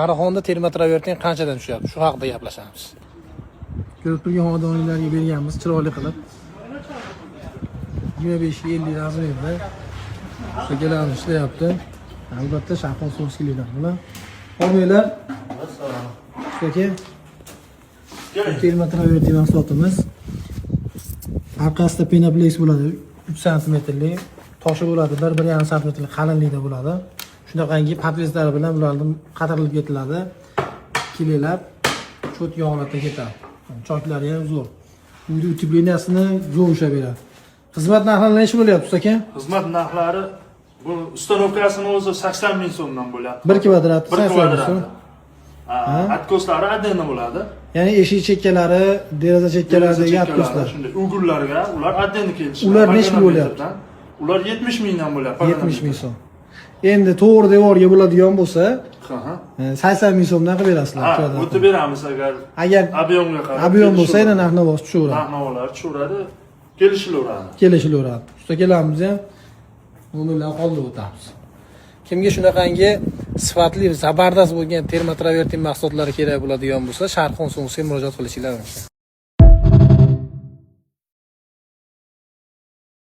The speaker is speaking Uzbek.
Sariqonda termotravertin qanchadan tushyapti? Shu haqida gaplashamiz. Ko'rib turgan xonadonlarga berganmiz, chiroyli qilib. 25-50 razmerda. Shakllanib ishlayapti. Albatta shaffof so'skiliklar bilan. Homiylar. Aka. Termotravertin mahsulotimiz. Orqasida penaplex bo'ladi, 3 sm-lik. Toshi bo'ladi, 1-1,5 sm qalinlikda bo'ladi. Shunaqangi podveslari bilan bularni qatirilib ketiladi. Kilelab cho't yog'latda ketadi. Choklari ham zo'r. Uyda utepleniyasini zo'r ushlab beradi. Xizmat narxlari necha bo'lyapti, aka? Xizmat narxlari bu ustanovkasini o'zi 80 ming so'mdan bo'lyapti. 1 kvadrat 80 ming so'm. Atkoslari отдельно bo'ladi. Ya'ni eshik chekkalari, deraza chekkalaridagi atkoslar. Shunday ugurlarga ular отдельно kelishadi. Ular necha bo'lyapti? Ular 70 mingdan bo'lyapti. 70 ming so'm. Endi to'g'ri devorga bo'ladigan bo'lsa, 80 ming so'mdan qilib berasizlar. O'tib beramiz agar ob'yomga qarab. Ob'yom bo'lsa, yana narx-navoz tushaveradi. Narx-navolar tushaveradi, kelishilaveradi. Kelishilaveradi. Ustakalarimiz ham umuman qoldirib o'tamiz. Kimga shunaqangi sifatli, zabardast bo'lgan termotravertin mahsulotlari kerak bo'ladigan bo'lsa, Sharqon So'ngsiga murojaat qilishingiz mumkin.